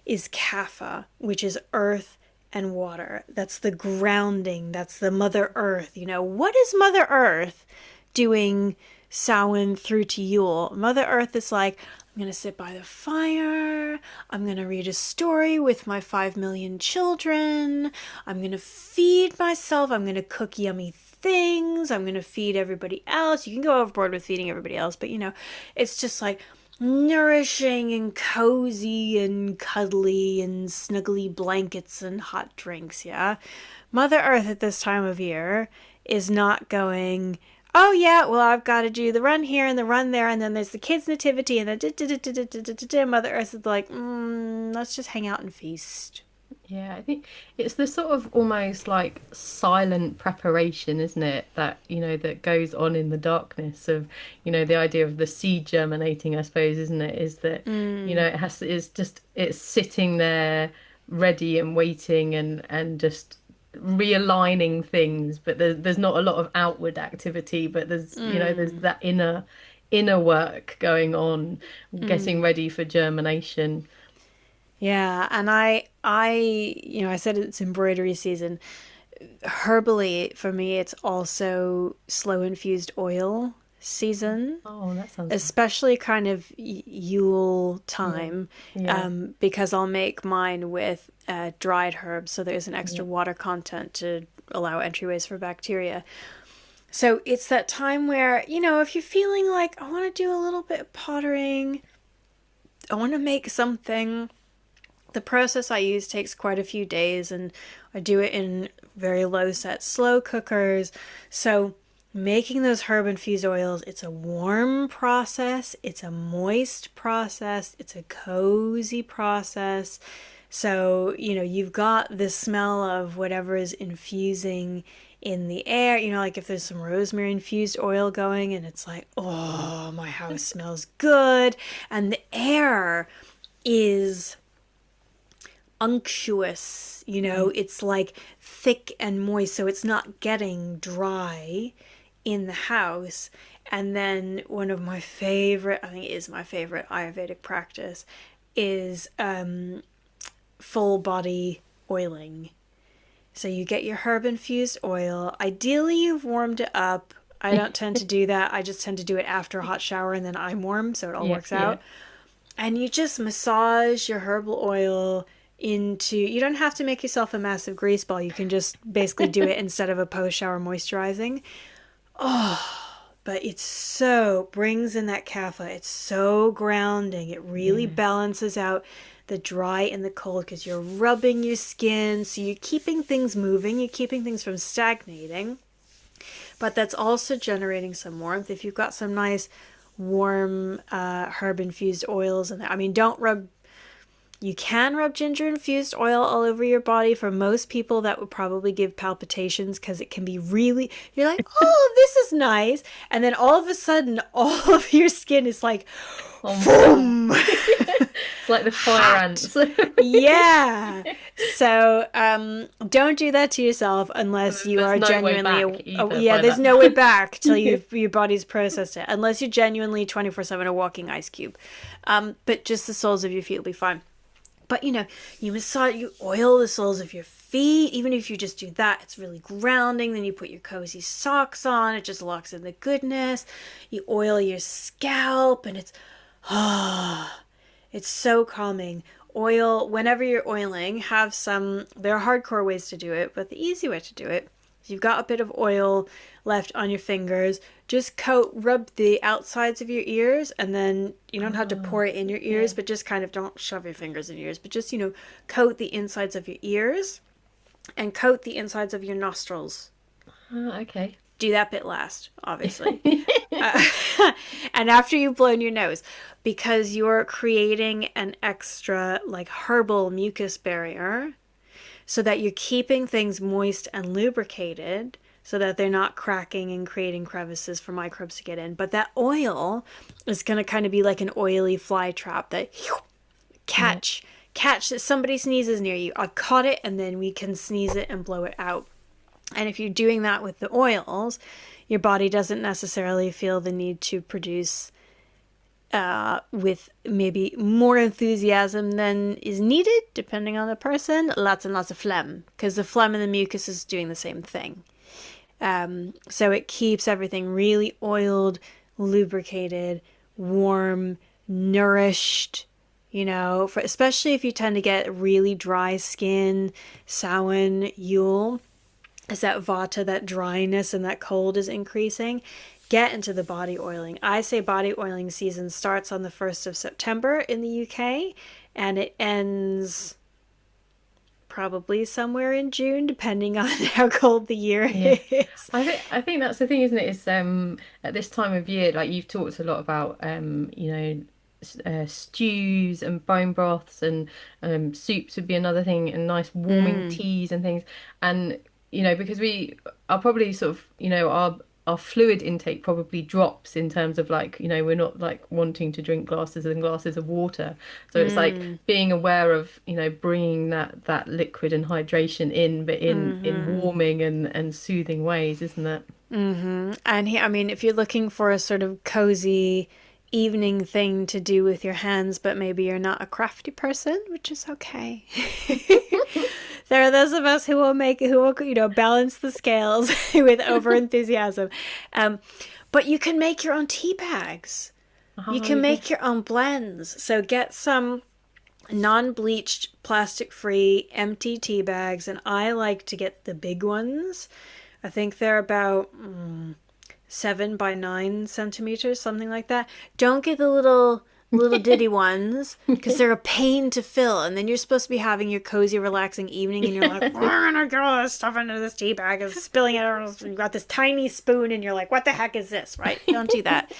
is kapha, which is earth and water. That's the grounding. That's the Mother Earth. What is Mother Earth doing Samhain through to Yule? Mother Earth is like, I'm going to sit by the fire. I'm going to read a story with my 5 million children. I'm going to feed myself. I'm going to cook yummy things. I'm going to feed everybody else. You can go overboard with feeding everybody else, but it's just like nourishing and cozy and cuddly and snuggly blankets and hot drinks. Mother Earth at this time of year is not going, oh yeah, well I've got to do the run here and the run there, and then there's the kids nativity, and then Mother Earth is like, let's just hang out and feast. Yeah, I think it's the sort of almost like silent preparation, isn't it? That, that goes on in the darkness of, the idea of the seed germinating, I suppose, isn't it? Is that, it's sitting there ready and waiting and just realigning things. But there's not a lot of outward activity, but there's that inner work going on, getting ready for germination. Yeah, and I said it's embroidery season. Herbally, for me, it's also slow infused oil season. Oh, that sounds especially kind of Yule time, because I'll make mine with dried herbs, so there's an extra water content to allow entryways for bacteria. So it's that time where, if you're feeling like, I want to do a little bit of pottering, I want to make something. The process I use takes quite a few days, and I do it in very low set slow cookers. So making those herb infused oils, it's a warm process, it's a moist process, it's a cozy process. So, you've got the smell of whatever is infusing in the air, like if there's some rosemary infused oil going and it's like, oh, my house smells good. And the air is unctuous, it's like thick and moist, so it's not getting dry in the house. And then one of my favorite, I think it is my favorite Ayurvedic practice, is full body oiling. So you get your herb infused oil. Ideally, you've warmed it up. I don't tend to do that. I just tend to do it after a hot shower and then I'm warm, so it all works out. And you just massage your herbal oil into, you don't have to make yourself a massive grease ball. You can just basically do it instead of a post-shower moisturizing. Oh, but it's so, brings in that kapha. It's so grounding. It really balances out the dry and the cold because you're rubbing your skin. So you're keeping things moving. You're keeping things from stagnating. But that's also generating some warmth. If you've got some nice warm herb infused oils in there. I mean, you can rub ginger infused oil all over your body. For most people, that would probably give palpitations because it can be really, you're like, oh, this is nice. And then all of a sudden, all of your skin is like, boom. It's like the fire ants. Yeah. So don't do that to yourself unless you are genuinely there's no way back till your body's processed it, unless you're genuinely 24/7 a walking ice cube. But just the soles of your feet will be fine. But you massage, you oil the soles of your feet. Even if you just do that, it's really grounding. Then you put your cozy socks on. It just locks in the goodness. You oil your scalp and it's so calming. Oil, whenever you're oiling, there are hardcore ways to do it, but the easy way to do it is you've got a bit of oil left on your fingers, just rub the outsides of your ears, and then you don't have to pour it in your ears, but just kind of don't shove your fingers in your ears, but just, coat the insides of your ears and coat the insides of your nostrils. Okay. Do that bit last, obviously. And after you've blown your nose, because you're creating an extra herbal mucus barrier so that you're keeping things moist and lubricated so that they're not cracking and creating crevices for microbes to get in. But that oil is going to kind of be like an oily fly trap that catch that somebody sneezes near you. I've caught it, and then we can sneeze it and blow it out. And if you're doing that with the oils, your body doesn't necessarily feel the need to produce with maybe more enthusiasm than is needed, depending on the person, lots and lots of phlegm, because the phlegm and the mucus is doing the same thing. So it keeps everything really oiled, lubricated, warm, nourished, especially if you tend to get really dry skin. Samhain Yule, as that vata, that dryness and that cold is increasing, get into the body oiling. I say body oiling season starts on the 1st of September in the UK, and it ends probably somewhere in June, depending on how cold the year is. I think that's the thing, isn't it? Is at this time of year, like you've talked a lot about, stews and bone broths, and soups would be another thing, and nice warming teas and things. And because we are probably sort of, our fluid intake probably drops in terms of we're not wanting to drink glasses and glasses of water. So it's being aware of, bringing that liquid and hydration in, but in warming and soothing ways, isn't it? Mm-hmm. And if you're looking for a sort of cozy evening thing to do with your hands, but maybe you're not a crafty person, which is okay. There are those of us who will balance the scales with over enthusiasm. But you can make your own tea bags. You can make your own blends. So get some non-bleached, plastic-free, empty tea bags, and I like to get the big ones. I think they're about 7 by 9 centimeters, something like that. Don't get the little little ditty ones, because they're a pain to fill. And then you're supposed to be having your cozy, relaxing evening, and you're like, I'm gonna get all this stuff into this tea bag and spilling it out. You've got this tiny spoon, and you're like, what the heck is this, right? Don't do that.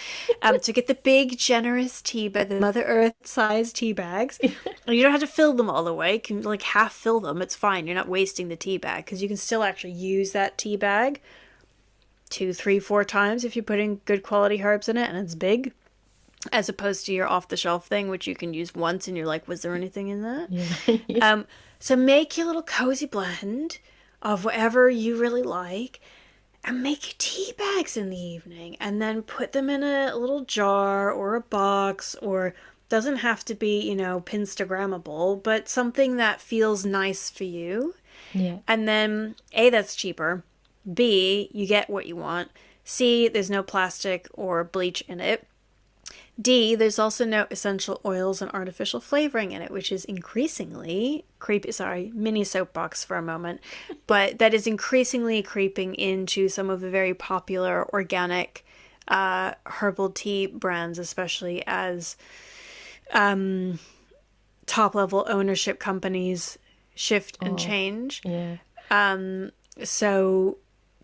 So get the big, generous tea bag, the Mother Earth size tea bags. And you don't have to fill them all the way. You can like half fill them. It's fine. You're not wasting the tea bag, because you can still actually use that tea bag 2, 3, 4 times if you put in good quality herbs in it and it's big, as opposed to your off the shelf thing, which you can use once and you're like, was there anything in that? Yeah. So make your little cozy blend of whatever you really like and make your tea bags in the evening, and then put them in a little jar or a box, or doesn't have to be, Pinstagrammable, but something that feels nice for you. Yeah. And then A, that's cheaper. B, you get what you want. C, there's no plastic or bleach in it. D, there's also no essential oils and artificial flavoring in it, which is increasingly creepy. Sorry, mini soapbox for a moment. But that is increasingly creeping into some of the very popular organic herbal tea brands, especially as top-level ownership companies shift and change. Yeah. So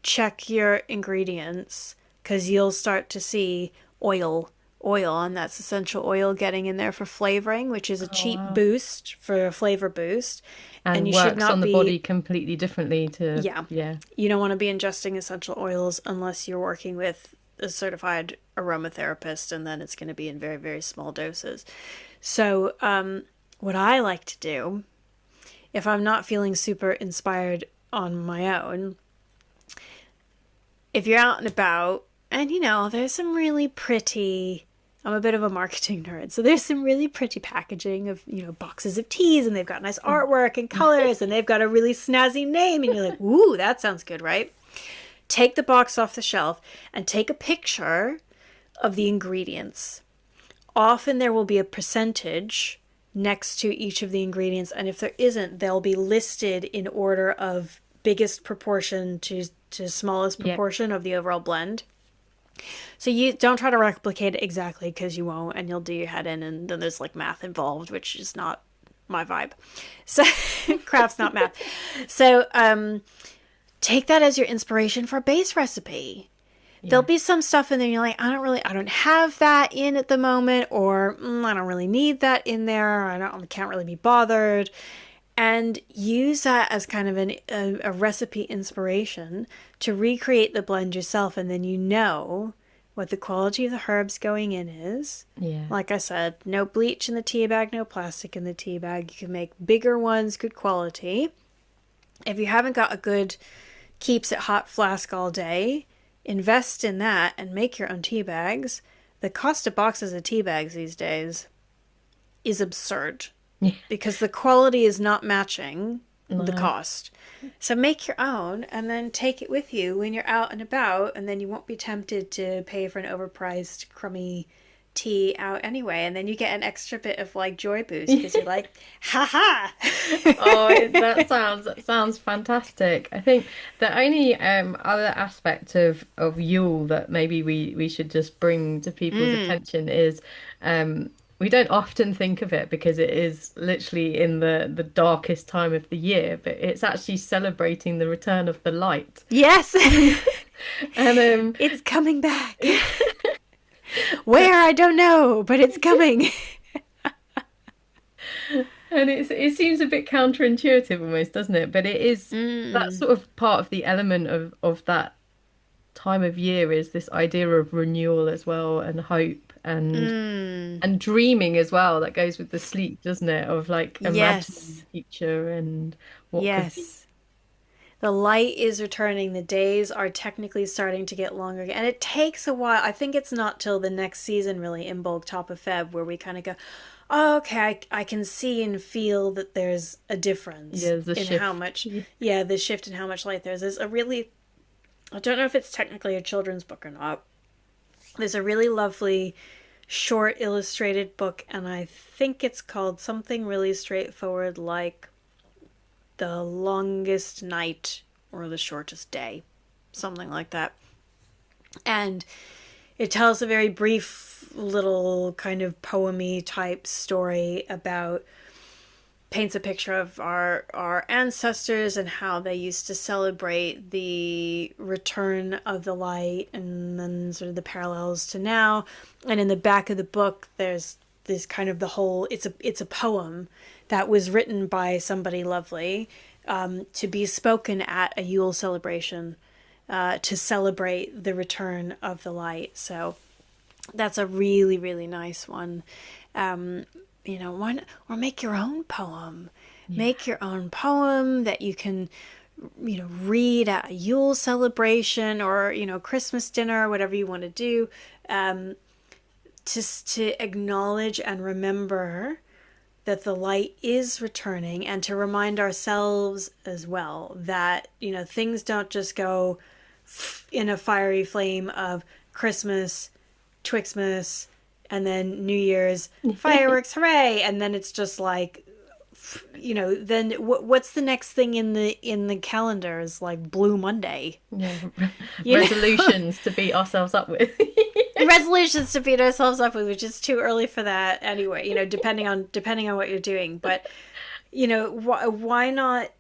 check your ingredients, because you'll start to see oil, and that's essential oil getting in there for flavoring, which is a cheap boost for a flavor boost. And you works should not on the body completely differently to... Yeah. You don't want to be ingesting essential oils unless you're working with a certified aromatherapist, and then it's going to be in very, very small doses. So what I like to do, if I'm not feeling super inspired on my own, if you're out and about, and there's some really pretty, I'm a bit of a marketing nerd, so there's some really pretty packaging of, boxes of teas, and they've got nice artwork and colors, and they've got a really snazzy name, and you're like, ooh, that sounds good, right? Take the box off the shelf and take a picture of the ingredients. Often there will be a percentage next to each of the ingredients, and if there isn't, they'll be listed in order of biggest proportion to smallest proportion of the overall blend. So you don't try to replicate it exactly, because you won't, and you'll do your head in, and then there's like math involved, which is not my vibe. So craft's not math. So take that as your inspiration for a base recipe. There'll be some stuff in there you're like, I don't have that in at the moment, or I don't really need that in there. I can't really be bothered. And use that as kind of a recipe inspiration to recreate the blend yourself, and then what the quality of the herbs going in is. Yeah. Like I said, no bleach in the tea bag, no plastic in the tea bag. You can make bigger ones, good quality. If you haven't got a good keeps it hot flask all day, invest in that and make your own tea bags. The cost of boxes of tea bags these days is absurd. Because the quality is not matching the cost. So make your own, and then take it with you when you're out and about, and then you won't be tempted to pay for an overpriced crummy tea out anyway, and then you get an extra bit of like joy boost, because you're like, haha. That sounds fantastic. I think the only other aspect of Yule that maybe we should just bring to people's attention is we don't often think of it, because it is literally in the darkest time of the year, but it's actually celebrating the return of the light. Yes. And it's coming back. Where, I don't know, but it's coming. And it seems a bit counterintuitive almost, doesn't it? But it is that's sort of part of the element of that time of year, is this idea of renewal as well, and hope, and dreaming as well. That goes with the sleep, doesn't it? Of like imagining the future and what could be. The light is returning. The days are technically starting to get longer again. And it takes a while. I think it's not till the next season, really, in bulk, top of Feb, where we kind of go, oh, okay, I can see and feel that there's a difference in shift. How much, the shift in how much light there is. There's a really, I don't know if it's technically a children's book or not. There's a really lovely short illustrated book, and I think it's called something really straightforward like The Longest Night or The Shortest Day, something like that. And it tells a very brief little kind of poemy type story about, paints a picture of our ancestors and how they used to celebrate the return of the light, and then sort of the parallels to now. And in the back of the book, there's this kind of the whole, it's a poem that was written by somebody lovely, to be spoken at a Yule celebration, to celebrate the return of the light. So that's a really, really nice one. Or make your own poem. Yeah. Make your own poem that you can, read at a Yule celebration or, Christmas dinner, whatever you want to do, just to acknowledge and remember that the light is returning, and to remind ourselves as well that, things don't just go in a fiery flame of Christmas, Twixmas, and then New Year's, fireworks, hooray! And then it's just like, then what's the next thing in the calendar is like Blue Monday. Yeah, resolutions to beat ourselves up with. Resolutions to beat ourselves up with, which is too early for that anyway. Depending on what you're doing, but why not?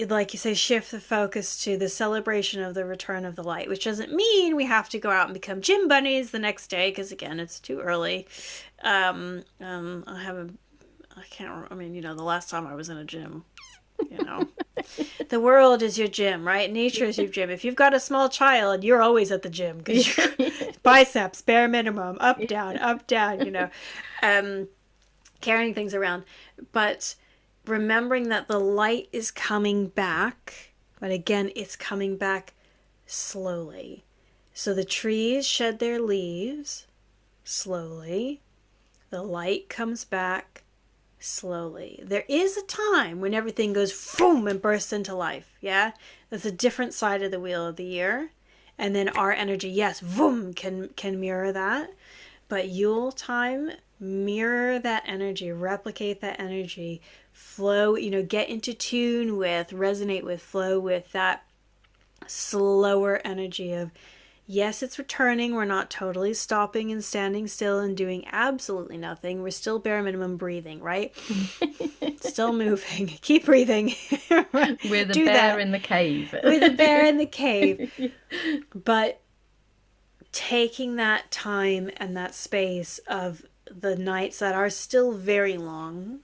Like you say, shift the focus to the celebration of the return of the light, which doesn't mean we have to go out and become gym bunnies the next day, because again, it's too early. The last time I was in a gym, the world is your gym, right? Nature is your gym. If you've got a small child, you're always at the gym, because biceps, bare minimum, up, down, carrying things around. But remembering that the light is coming back, but again, it's coming back slowly. So the trees shed their leaves slowly. The light comes back slowly. There is a time when everything goes boom and bursts into life. Yeah, that's a different side of the wheel of the year. And then our energy, yes, boom, can mirror that. But Yule time, mirror that energy, replicate that energy, flow, get into tune with, resonate with, flow with that slower energy of, yes, it's returning. We're not totally stopping and standing still and doing absolutely nothing. We're still bare minimum breathing, right? Still moving. Keep breathing. We're the bear in the cave. We're the bear in the cave. But taking that time and that space of the nights that are still very long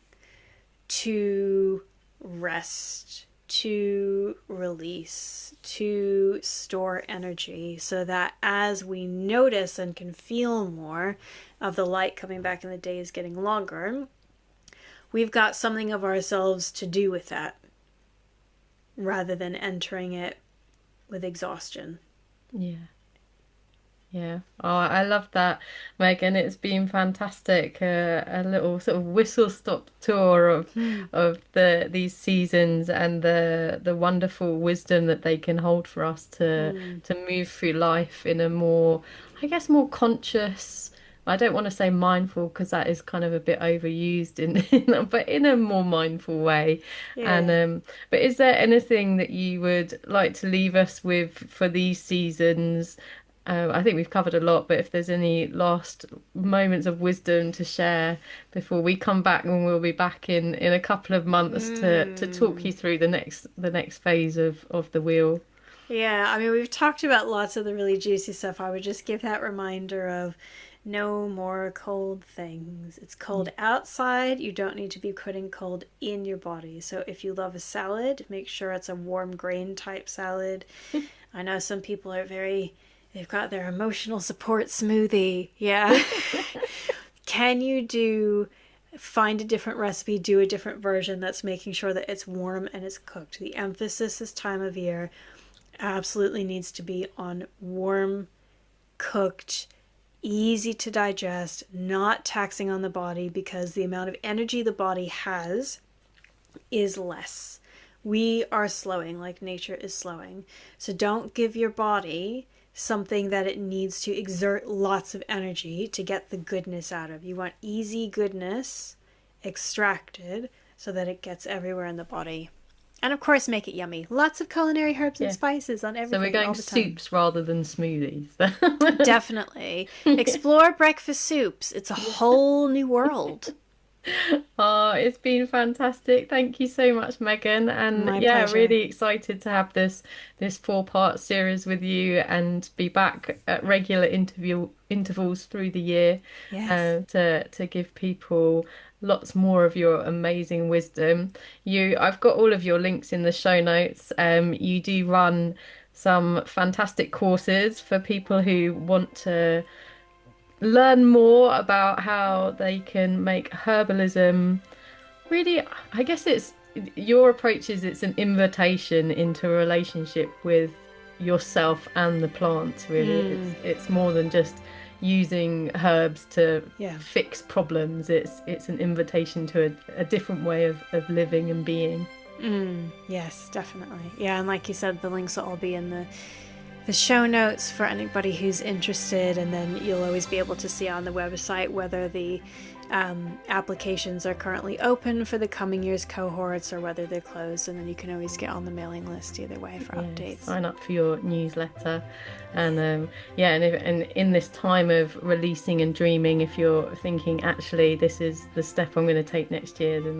to rest, to release, to store energy, so that as we notice and can feel more of the light coming back and the days getting longer, we've got something of ourselves to do with that, rather than entering it with exhaustion. Yeah. Yeah. Oh, I love that, Megan. It's been fantastic. A little sort of whistle-stop tour of these seasons and the wonderful wisdom that they can hold for us to move through life in a more, I guess, more conscious. I don't want to say mindful, because that is kind of a bit overused but in a more mindful way. Yeah. And but is there anything that you would like to leave us with for these seasons? I think we've covered a lot, but if there's any last moments of wisdom to share before we come back, and we'll be back in a couple of months to talk you through the next phase of the wheel. Yeah, I mean, we've talked about lots of the really juicy stuff. I would just give that reminder of no more cold things. It's cold outside. You don't need to be putting cold in your body. So if you love a salad, make sure it's a warm grain type salad. I know some people are they've got their emotional support smoothie. Yeah. Find a different recipe, do a different version that's making sure that it's warm and it's cooked. The emphasis this time of year absolutely needs to be on warm, cooked, easy to digest, not taxing on the body, because the amount of energy the body has is less. We are slowing like nature is slowing. So don't give your body something that it needs to exert lots of energy to get the goodness out of. You want easy goodness extracted so that it gets everywhere in the body. And of course, make it yummy. Lots of culinary herbs and spices on everything. So we're going all the time. soups rather than smoothies. Definitely. Explore breakfast soups. It's a whole new world. Oh, it's been fantastic. Thank you so much, Megan. And My yeah, pleasure. really excited to have this 4-part series with you and be back at regular intervals through the year Yes. to give people lots more of your amazing wisdom. I've got all of your links in the show notes. You do run some fantastic courses for people who want to learn more about how they can make herbalism really, I guess it's your approach is it's an invitation into a relationship with yourself and the plants, really. It's more than just using herbs to Yeah. fix problems. It's an invitation to a different way of living and being. Yes, definitely. Yeah, and like you said, the links will all be in the show notes for anybody who's interested, and then you'll always be able to see on the website whether the applications are currently open for the coming year's cohorts or whether they're closed, and then you can always get on the mailing list either way for updates. Sign up for your newsletter, and and in this time of releasing and dreaming, if you're thinking actually this is the step I'm going to take next year, then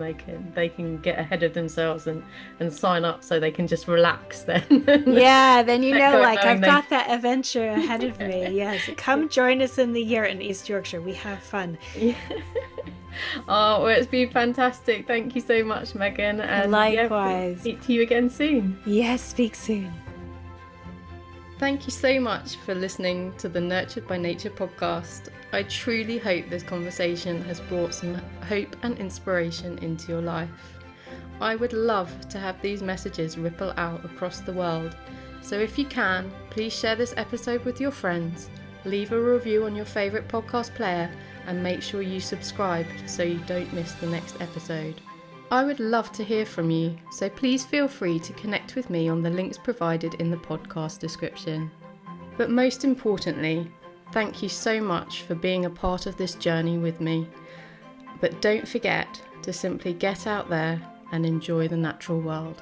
they can get ahead of themselves and sign up so they can just relax then. Yeah, then you know, like knowing I've got that adventure ahead of me. Yes, come join us in the yurt in East Yorkshire. We have fun. Oh, well, it's been fantastic. Thank you so much, Megan. And Likewise. Speak to you again soon. Yes, speak soon. Thank you so much for listening to the Nurtured by Nature podcast. I truly hope this conversation has brought some hope and inspiration into your life. I would love to have these messages ripple out across the world. So if you can, please share this episode with your friends, leave a review on your favourite podcast player, and make sure you subscribe so you don't miss the next episode. I would love to hear from you, so please feel free to connect with me on the links provided in the podcast description. But most importantly, thank you so much for being a part of this journey with me. But don't forget to simply get out there and enjoy the natural world.